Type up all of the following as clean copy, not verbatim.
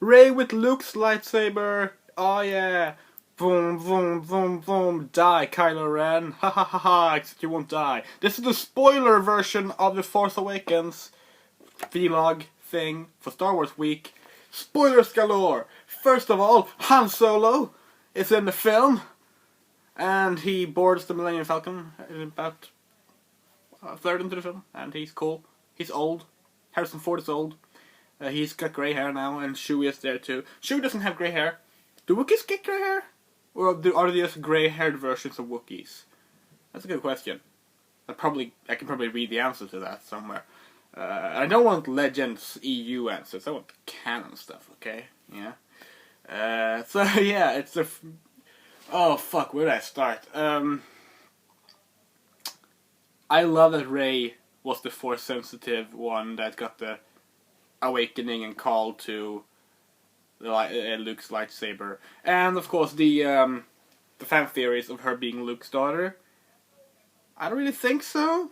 Rey with Luke's lightsaber. Oh yeah. Boom, boom, boom, boom. Die, Kylo Ren. Ha ha ha ha. Except you won't die. This is the spoiler version of The Force Awakens vlog thing for Star Wars Week. Spoilers galore. First of all, Han Solo is in the film, and he boards the Millennium Falcon about a third into the film, and he's cool. He's old. Harrison Ford is old. He's got grey hair now, and Chewie is there too. Chewie doesn't have grey hair. Do Wookiees get grey hair? Or are they just grey-haired versions of Wookiees? That's a good question. I can probably read the answer to that somewhere. I don't want Legends EU answers. I want canon stuff. Okay, yeah. So yeah, it's a. Oh fuck, where did I start? I love that Rey was the Force sensitive one that got the awakening and call to Luke's lightsaber, and of course the fan theories of her being Luke's daughter. I don't really think so.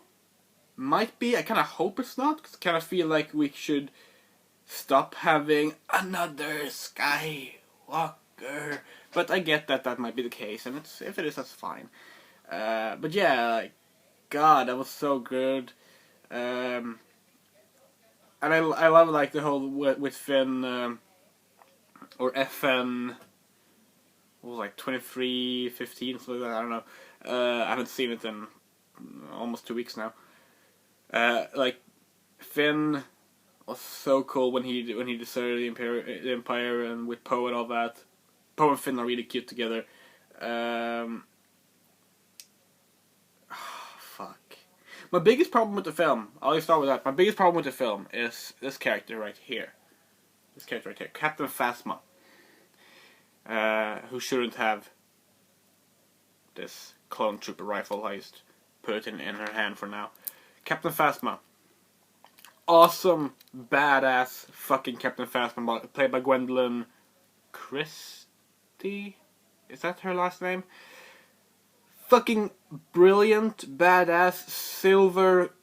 Might be. I kind of hope it's not, because I kind of feel like we should stop having another Skywalker. But I get that that might be the case, and if it is, that's fine. But yeah, like, God, that was so good. And I love like the whole with Finn. Or FN, what was it, like 2315, something like that, I don't know. I haven't seen it in almost 2 weeks now. Like, Finn was so cool when he deserted the Empire and with Poe and all that. Poe and Finn are really cute together. Fuck. My biggest problem with the film, I'll start with that. My biggest problem with the film is this character right here. This character right here, Captain Phasma, who shouldn't have this clone trooper rifle. I just put it in her hand for now. Captain Phasma, awesome, badass, fucking Captain Phasma, played by Gwendolyn Christie. Is that her last name? Fucking brilliant, badass, silver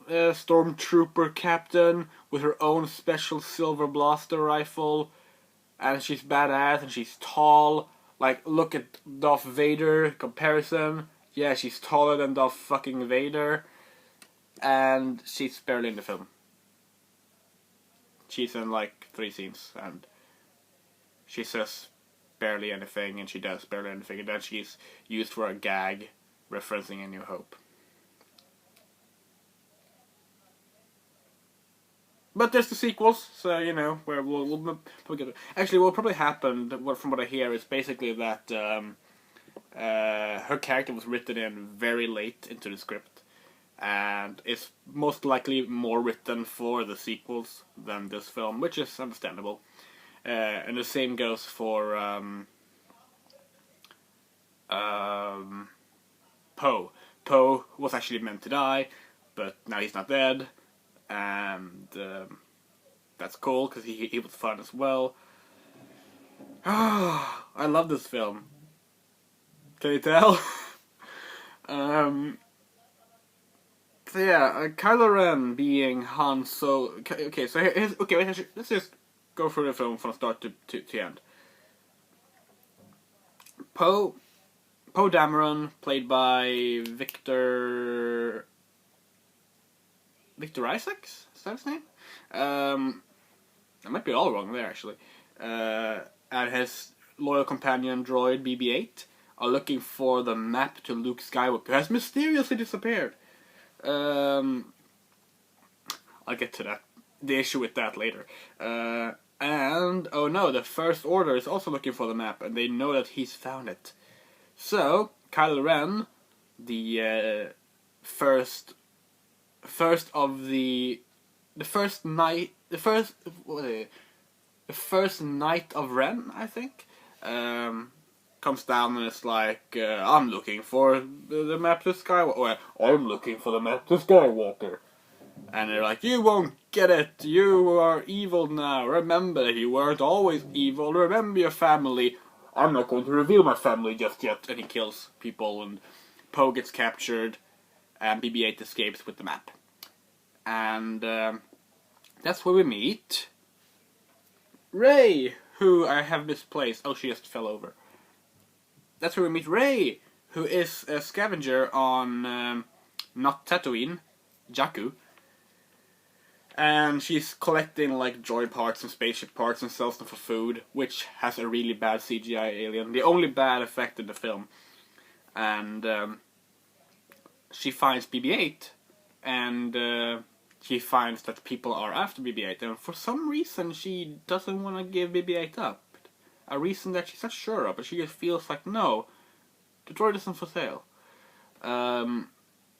stormtrooper captain with her own special silver blaster rifle, and she's badass and she's tall. Like, look at Darth Vader comparison. Yeah, she's taller than Darth fucking Vader, and she's barely in the film. She's in like 3 scenes, and she says barely anything, and she does barely anything, and then she's used for a gag referencing A New Hope. But there's the sequels, so you know where we'll probably get it. Actually, what probably happened, from what I hear, is basically that her character was written in very late into the script, and is most likely more written for the sequels than this film, which is understandable. And the same goes for Poe. Poe was actually meant to die, but now he's not dead. And that's cool because he was fun as well. I love this film. Can you tell? So yeah, Kylo Ren being Han Solo. Okay, so let's just go through the film from start to end. Poe Dameron, played by Victor Isaacs? Is that his name? I might be all wrong there, actually. And his loyal companion droid, BB-8, are looking for the map to Luke Skywalker, who has mysteriously disappeared. I'll get to that. The issue with that later. And, oh no, the First Order is also looking for the map, and they know that he's found it. So, Kylo Ren, the first knight of Ren, I think, comes down and is like, I'm looking for the map to Skywalker. I'm looking for the map to Skywalker. And they're like, you won't get it. You are evil now. Remember, you weren't always evil. Remember your family. I'm not going to reveal my family just yet. And he kills people, and Poe gets captured, and BB-8 escapes with the map. And that's where we meet Rey, who I have misplaced. Oh, she just fell over. That's where we meet Rey, who is a scavenger on not Tatooine, Jakku. And she's collecting like droid parts and spaceship parts and sells them for food, which has a really bad CGI alien. The only bad effect in the film. And she finds BB-8, and she finds that people are after BB-8, and for some reason she doesn't want to give BB-8 up. A reason that she's not sure of, but she just feels like, no, the droid isn't for sale.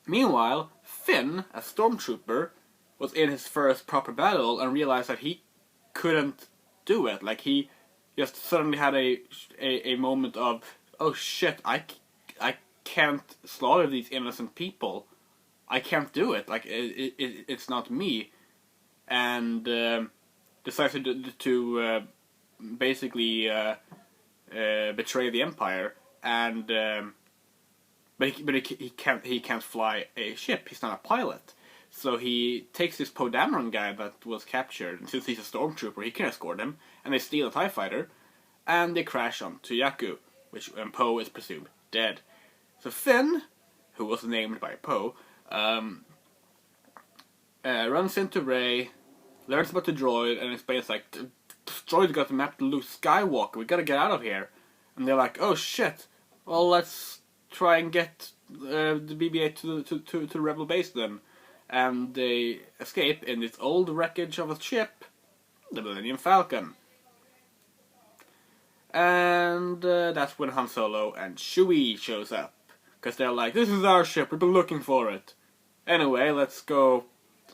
Meanwhile, Finn, a stormtrooper, was in his first proper battle and realized that he couldn't do it. Like, he just suddenly had a moment of, oh shit, I can't slaughter these innocent people. I can't do it. Like, it's not me. And decides to basically betray the Empire. And but he can't fly a ship. He's not a pilot. So he takes this Poe Dameron guy that was captured, and since he's a stormtrooper, he can escort him, and they steal a TIE fighter, and they crash onto Jakku, and Poe is presumed dead. So Finn, who was named by Poe, runs into Rey, learns about the droid, and explains like, the droid got the map to Luke Skywalker, we gotta get out of here. And they're like, oh shit, well let's try and get the BB-8 to the Rebel base then. And they escape in this old wreckage of a ship, the Millennium Falcon. And that's when Han Solo and Chewie shows up. Because they're like, this is our ship, we've been looking for it. Anyway, let's go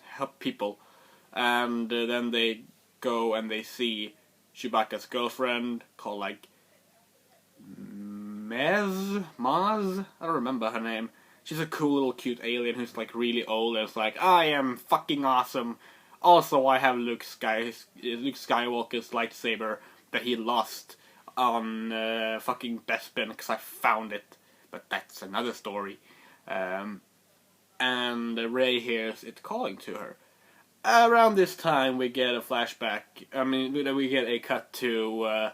help people. And then they go and they see Chewbacca's girlfriend, called like Maz? I don't remember her name. She's a cool little cute alien who's like really old and it's like, I am fucking awesome. Also, I have Luke Skywalker's lightsaber that he lost on fucking Bespin because I found it. But that's another story. And Rey hears it calling to her. Around this time, we get a flashback. I mean, we get a cut to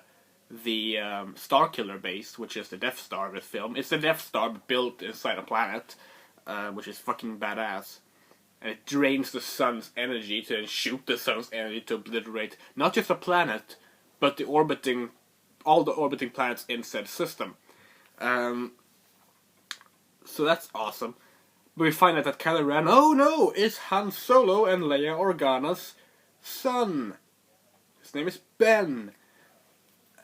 the Starkiller base, which is the Death Star of the film. It's the Death Star built inside a planet, which is fucking badass. And it drains the sun's energy to then shoot the sun's energy to obliterate not just a planet, but all the orbiting planets in said system. So that's awesome. But we find out that Kylo Ren, oh no, is Han Solo and Leia Organa's son. His name is Ben.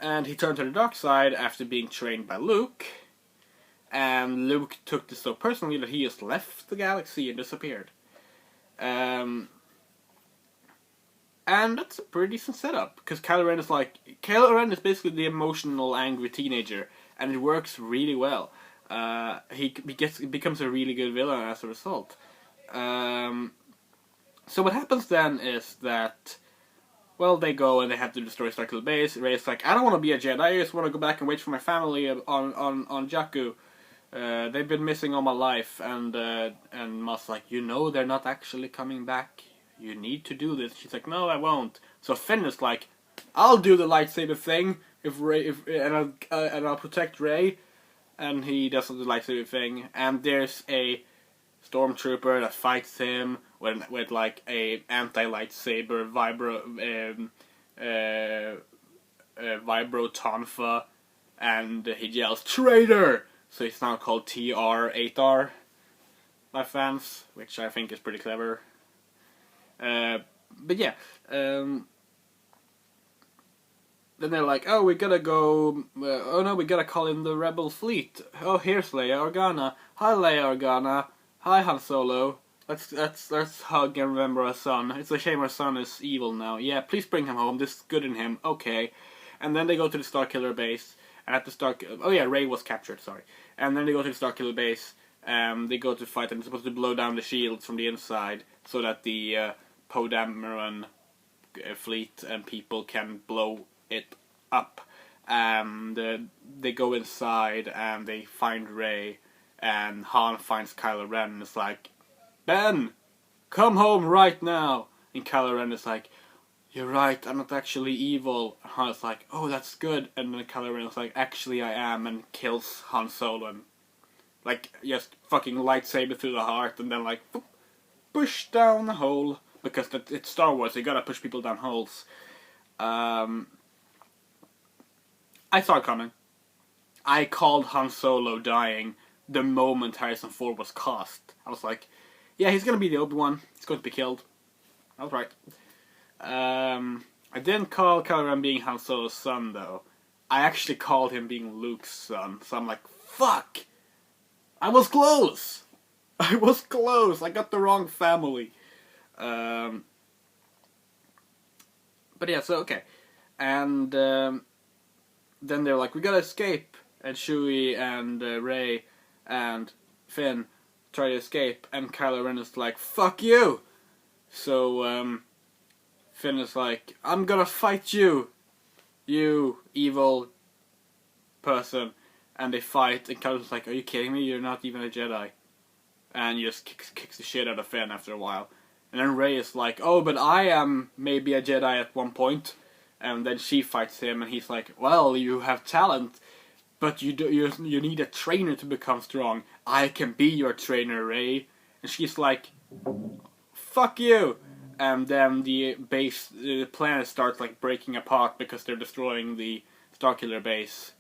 And he turned to the dark side after being trained by Luke. And Luke took this so personally that he just left the galaxy and disappeared. And that's a pretty decent setup. Because Kylo Ren is basically the emotional, angry teenager. And it works really well. He becomes a really good villain as a result. So what happens then is that, well, they go and they have to destroy Starkiller Base. Rey's like, I don't want to be a Jedi, I just want to go back and wait for my family on Jakku. They've been missing all my life. And Ma's like, you know they're not actually coming back. You need to do this. She's like, no, I won't. So Finn is like, I'll do the lightsaber thing and I'll protect Rey. And he does the lightsaber thing. And there's a stormtrooper that fights him with like a anti-lightsaber vibro tonfa, and he yells traitor. So it's now called TR-8R by fans, which I think is pretty clever. But yeah, then they're like, oh, we gotta go. Oh no, we gotta call in the rebel fleet. Oh, here's Leia Organa. Hi, Leia Organa. Hi, Han Solo. Let's hug and remember our son. It's a shame our son is evil now. Yeah, please bring him home. This is good in him. Okay. And then they go to the Starkiller base. And at the oh yeah, Rey was captured. Sorry. And then they go to the Starkiller base. They go to fight, and they're supposed to blow down the shields from the inside so that the Poe Dameron fleet and people can blow it up. And they go inside and they find Rey, and Han finds Kylo Ren and is like, Ben, come home right now. And Kylo Ren is like, you're right, I'm not actually evil. And Han's like, oh, that's good. And then Kylo Ren is like, actually I am, and kills Han Solo. And, like, just fucking lightsaber through the heart, and then, like, boop, push down the hole. Because it's Star Wars, you gotta push people down holes. I saw it coming. I called Han Solo dying the moment Harrison Ford was cast. I was like, yeah, he's gonna be the Obi-Wan. He's going to be killed. I was right. I didn't call Kylo Ren being Han Solo's son, though. I actually called him being Luke's son. So I'm like, fuck! I was close! I was close! I got the wrong family. But yeah, so okay. And then they're like, we gotta escape. And Chewie and Rey and Finn try to escape. And Kylo Ren is like, fuck you! So Finn is like, I'm gonna fight you! You evil person. And they fight, and Kylo's like, are you kidding me? You're not even a Jedi. And he just kicks the shit out of Finn after a while. And then Rey is like, oh, but I am maybe a Jedi at one point. And then she fights him, and he's like, well, you have talent, but you need a trainer to become strong. I can be your trainer, Rey. And she's like, fuck you! And then the planet starts, like, breaking apart because they're destroying the Starkiller base.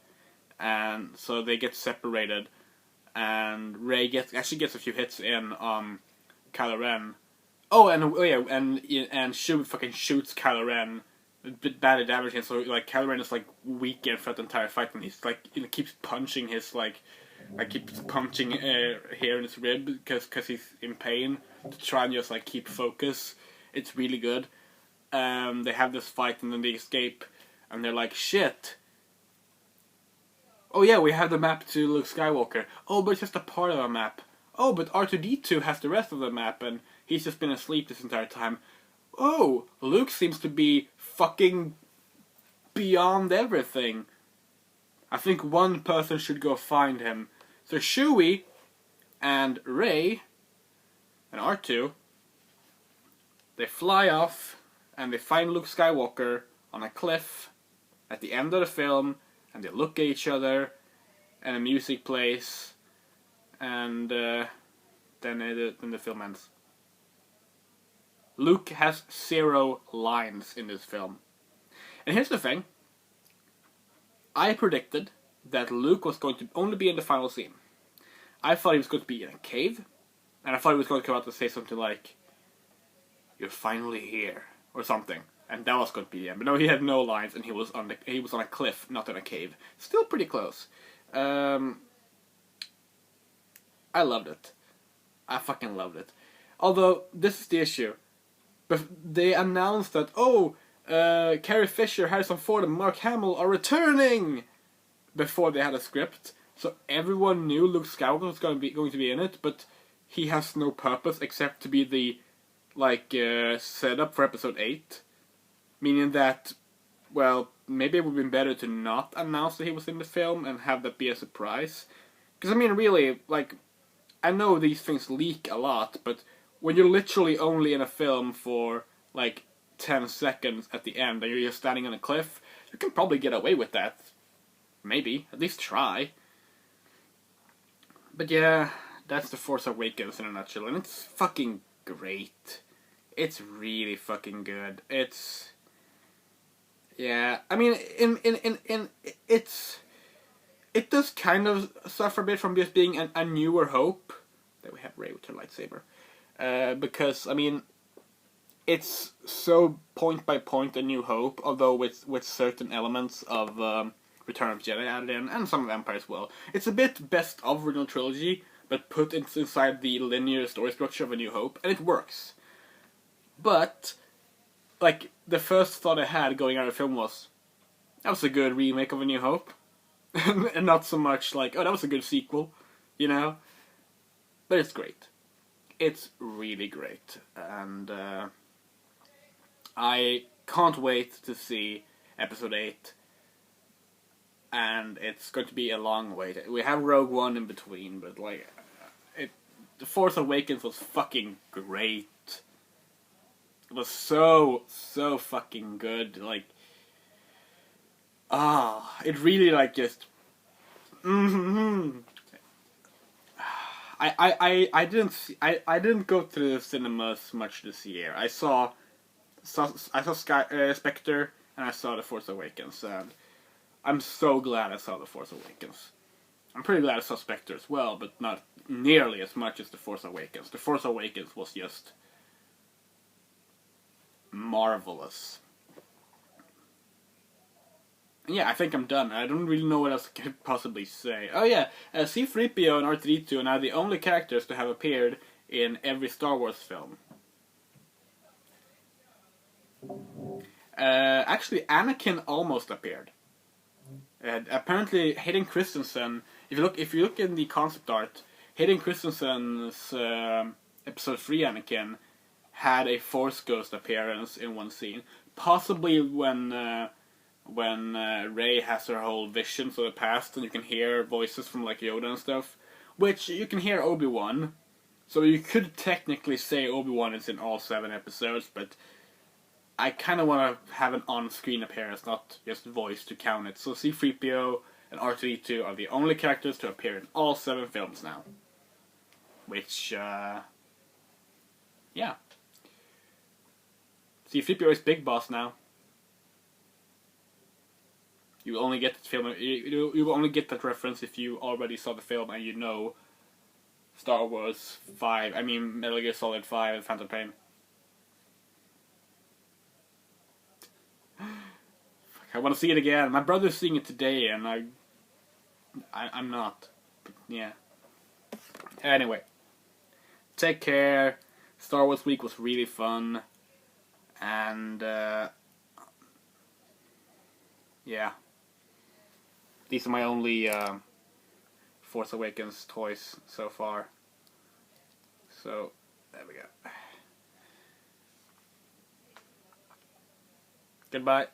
And so they get separated. And Rey actually gets a few hits in on Kylo Ren. Oh, and Chewie fucking shoots Kylo Ren, badly damaging. So like Kylo Ren is like weakened for the entire fight, and he's like keeps punching his keeps punching here in his rib because he's in pain to try and just like keep focus. It's really good. They have this fight and then they escape, and they're like, shit. Oh yeah, we have the map to Luke Skywalker. Oh, but it's just a part of a map. Oh, but R2-D2 has the rest of the map, and he's just been asleep this entire time. Oh, Luke seems to be fucking beyond everything. I think one person should go find him. So Chewie and Rey and R2, they fly off and they find Luke Skywalker on a cliff at the end of the film, and they look at each other, and the music plays, and then the film ends. Luke has 0 lines in this film. And here's the thing. I predicted that Luke was going to only be in the final scene. I thought he was going to be in a cave, and I thought he was going to come out and say something like, "You're finally here," or something. And that was going to be the end. But no, he had no lines, and he was on a cliff, not in a cave. Still pretty close. I loved it. I fucking loved it. Although, this is the issue. But they announced that, Carrie Fisher, Harrison Ford, and Mark Hamill are returning! Before they had a script. So everyone knew Luke Skywalker was going to be in it, but he has no purpose except to be the, setup for episode 8. Meaning that, well, maybe it would have been better to not announce that he was in the film and have that be a surprise. Because, I mean, really, I know these things leak a lot, but when you're literally only in a film for, 10 seconds at the end and you're just standing on a cliff, you can probably get away with that. Maybe. At least try. But yeah, that's The Force Awakens in a nutshell, and it's fucking great. It's really fucking good. It's... Yeah, I mean, it does kind of suffer a bit from just being a newer hope. That we have Rey with her lightsaber. Because, I mean, it's so point by point a new hope, although with certain elements of Return of the Jedi added in, and some of Empire as well. It's a bit best of original trilogy, but put inside the linear story structure of A New Hope, and it works. But, the first thought I had going out of the film was, that was a good remake of A New Hope. And not so much that was a good sequel, you know? But it's great. It's really great. And I can't wait to see episode 8. And it's going to be a long wait. We have Rogue One in between, but The Force Awakens was fucking great. It was so fucking good. Like, it really like just. Mm-hmm. I didn't go to the cinemas much this year. I saw Spectre, and I saw The Force Awakens, and I'm so glad I saw The Force Awakens. I'm pretty glad I saw Spectre as well, but not nearly as much as The Force Awakens. The Force Awakens was just marvelous. Yeah, I think I'm done. I don't really know what else I could possibly say. Oh yeah, C-3PO and R2-D2 are now the only characters to have appeared in every Star Wars film. Actually, Anakin almost appeared. Apparently, Hayden Christensen. If you look in the concept art, Hayden Christensen's Episode 3 Anakin had a Force Ghost appearance in one scene, possibly when Rey has her whole visions of the past, and you can hear voices from like Yoda and stuff, which you can hear Obi-Wan. So you could technically say Obi-Wan is in all 7 episodes, but I kind of want to have an on-screen appearance, not just voice to count it. So C-3PO and R2-D2 are the only characters to appear in all 7 films now. Which, yeah. C-3PO is Big Boss now. You only get that film. You only get that reference if you already saw the film and you know Star Wars 5. I mean, Metal Gear Solid 5 and Phantom Pain. I want to see it again. My brother's seeing it today, and I'm not. But yeah. Anyway, take care. Star Wars week was really fun, and yeah. These are my only Force Awakens toys so far. So there we go. Goodbye.